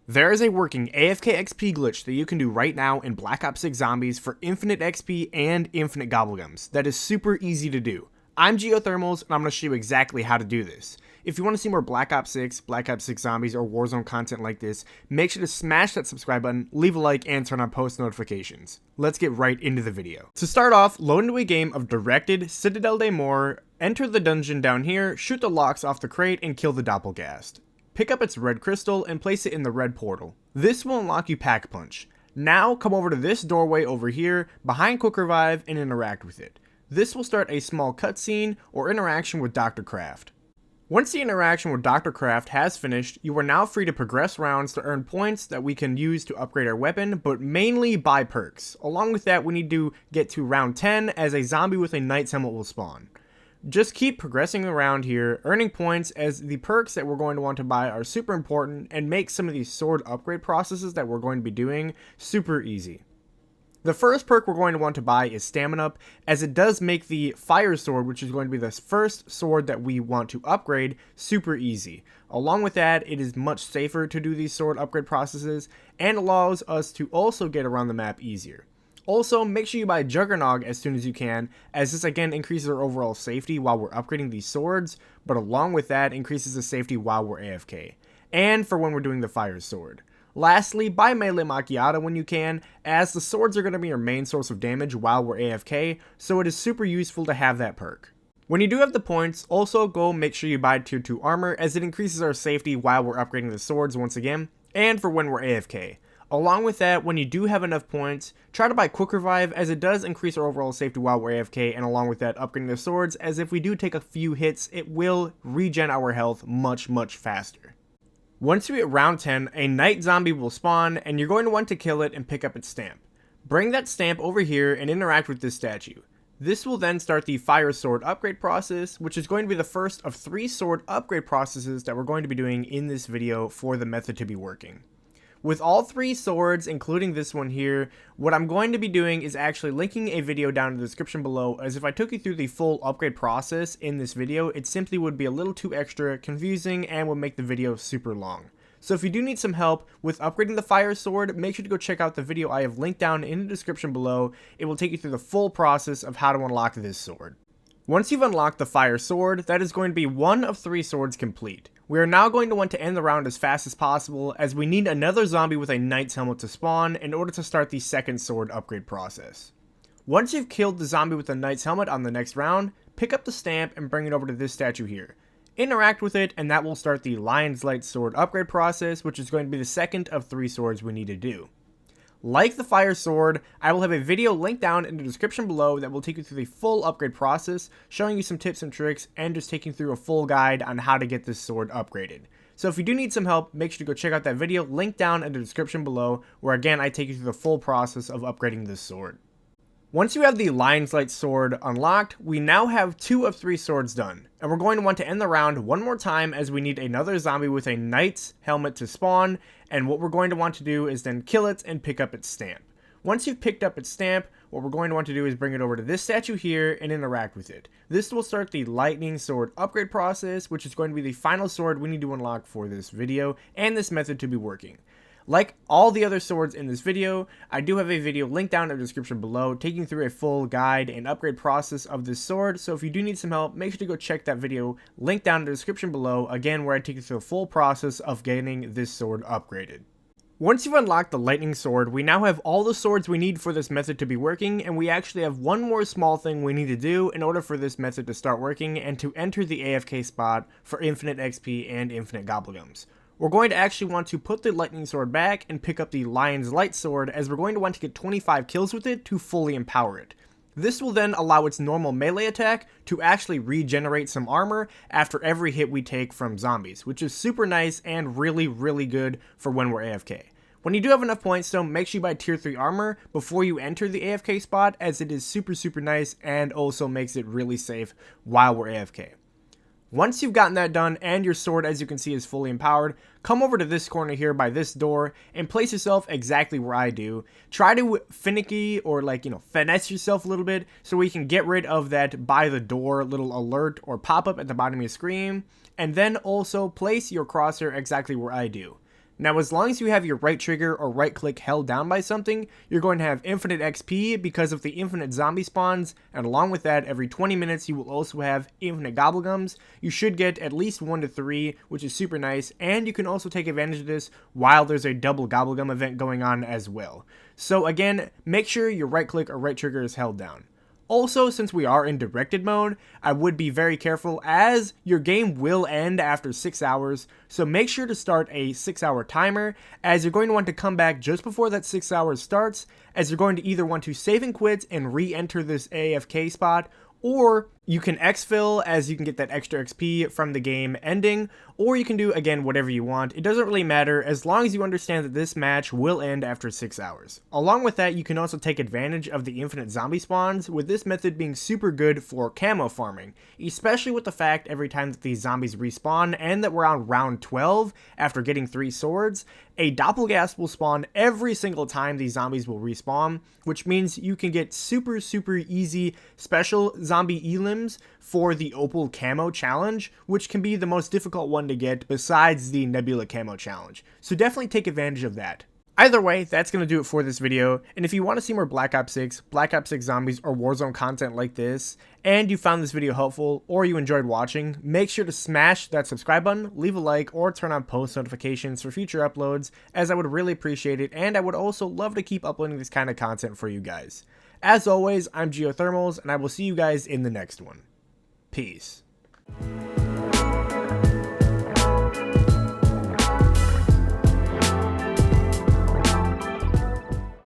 There is a working AFK XP glitch that you can do right now in Black Ops 6 Zombies for infinite XP and infinite gobblegums that is super easy to do. I'm Geothermals and I'm going to show you exactly how to do this. If you want to see more Black Ops 6, Black Ops 6 Zombies, or Warzone content like this, make sure to smash that subscribe button, leave a like, and turn on post notifications. Let's get right into the video. To start off, load into a game of Directed Citadel de Mort, enter the dungeon down here, shoot the locks off the crate, and kill the Doppelgast. Pick up its red crystal and place it in the red portal. This will unlock you Pack Punch. Now come over to this doorway over here behind Quick Revive and interact with it. This will start a small cutscene or interaction with Dr. Kraft. Once the interaction with Dr. Kraft has finished, you are now free to progress rounds to earn points that we can use to upgrade our weapon, but mainly buy perks. Along with that, we need to get to round 10 as a zombie with a knight's helmet will spawn. Just keep progressing around here, earning points, as the perks that we're going to want to buy are super important and make some of these sword upgrade processes that we're going to be doing super easy. The first perk we're going to want to buy is Stamina Up, as it does make the Fire Sword, which is going to be the first sword that we want to upgrade, super easy. Along with that, it is much safer to do these sword upgrade processes and allows us to also get around the map easier. Also, make sure you buy Juggernog as soon as you can, as this again increases our overall safety while we're upgrading these swords, but along with that increases the safety while we're AFK, and for when we're doing the Fire Sword. Lastly, buy Melee Macchiato when you can, as the swords are going to be your main source of damage while we're AFK, so it is super useful to have that perk. When you do have the points, also go make sure you buy Tier 2 armor, as it increases our safety while we're upgrading the swords once again, and for when we're AFK. Along with that, when you do have enough points, try to buy Quick Revive, as it does increase our overall safety while we're AFK, and along with that, upgrading the swords, as if we do take a few hits, it will regen our health much faster. Once you hit round 10, a night zombie will spawn, and you're going to want to kill it and pick up its stamp. Bring that stamp over here and interact with this statue. This will then start the Fire Sword upgrade process, which is going to be the first of 3 sword upgrade processes that we're going to be doing in this video for the method to be working. With all 3 swords, including this one here, what I'm going to be doing is actually linking a video down in the description below, as if I took you through the full upgrade process in this video, it simply would be a little too extra confusing and would make the video super long. So if you do need some help with upgrading the Fire Sword, make sure to go check out the video I have linked down in the description below. It will take you through the full process of how to unlock this sword. Once you've unlocked the Fire Sword, that is going to be 1 of 3 swords complete. We are now going to want to end the round as fast as possible, as we need another zombie with a knight's helmet to spawn in order to start the second sword upgrade process. Once you've killed the zombie with the knight's helmet on the next round, pick up the stamp and bring it over to this statue here. Interact with it, and that will start the Lion's Light sword upgrade process, which is going to be the second of 3 swords we need to do. Like the Fire Sword, I will have a video linked down in the description below that will take you through the full upgrade process, showing you some tips and tricks, and just taking through a full guide on how to get this sword upgraded. So if you do need some help, make sure to go check out that video linked down in the description below, where again I take you through the full process of upgrading this sword. Once you have the Lion's Light sword unlocked, we now have 2 of 3 swords done, and we're going to want to end the round one more time, as we need another zombie with a knight's helmet to spawn, and what we're going to want to do is then kill it and pick up its stamp. Once you've picked up its stamp, what we're going to want to do is bring it over to this statue here and interact with it. This will start the Lightning Sword upgrade process, which is going to be the final sword we need to unlock for this video and this method to be working. Like all the other swords in this video, I do have a video linked down in the description below taking through a full guide and upgrade process of this sword, so if you do need some help, make sure to go check that video linked down in the description below, again where I take you through the full process of getting this sword upgraded. Once you've unlocked the Lightning Sword, we now have all the swords we need for this method to be working, and we actually have one more small thing we need to do in order for this method to start working and to enter the AFK spot for infinite XP and infinite gobblegums. We're going to actually want to put the Lightning Sword back and pick up the Lion's Light Sword, as we're going to want to get 25 kills with it to fully empower it. This will then allow its normal melee attack to actually regenerate some armor after every hit we take from zombies, which is super nice and really good for when we're AFK. When you do have enough points though, make sure you buy Tier 3 armor before you enter the AFK spot, as it is super nice and also makes it really safe while we're AFK. Once you've gotten that done and your sword, as you can see, is fully empowered, come over to this corner here by this door and place yourself exactly where I do. Try to finicky or finesse yourself a little bit so we can get rid of that by the door little alert or pop up at the bottom of your screen, and then also place your crosshair exactly where I do. Now, as long as you have your right trigger or right click held down by something, you're going to have infinite XP because of the infinite zombie spawns, and along with that, every 20 minutes you will also have infinite gobblegums. You should get at least 1 to 3, which is super nice, and you can also take advantage of this while there's a double gobblegum event going on as well. So again, make sure your right click or right trigger is held down. Also, since we are in directed mode, I would be very careful as your game will end after 6 hours, so make sure to start a 6-hour timer as you're going to want to come back just before that 6 hours starts, as you're going to either want to save and quit and re-enter this AFK spot, or you can exfil as you can get that extra XP from the game ending, or you can do, again, whatever you want. It doesn't really matter as long as you understand that this match will end after 6 hours. Along with that, you can also take advantage of the infinite zombie spawns, with this method being super good for camo farming, especially with the fact every time that these zombies respawn and that we're on round 12 after getting 3 swords, a doppelgasp will spawn every single time these zombies will respawn, which means you can get super easy special zombie elims for the opal camo challenge, which can be the most difficult one to get besides the nebula camo challenge. So definitely take advantage of that. Either way, that's going to do it for this video, and if you want to see more Black Ops 6, Black Ops 6 Zombies, or Warzone content like this, and you found this video helpful, or you enjoyed watching, make sure to smash that subscribe button, leave a like, or turn on post notifications for future uploads, as I would really appreciate it, and I would also love to keep uploading this kind of content for you guys. As always, I'm Geothermals, and I will see you guys in the next one. Peace.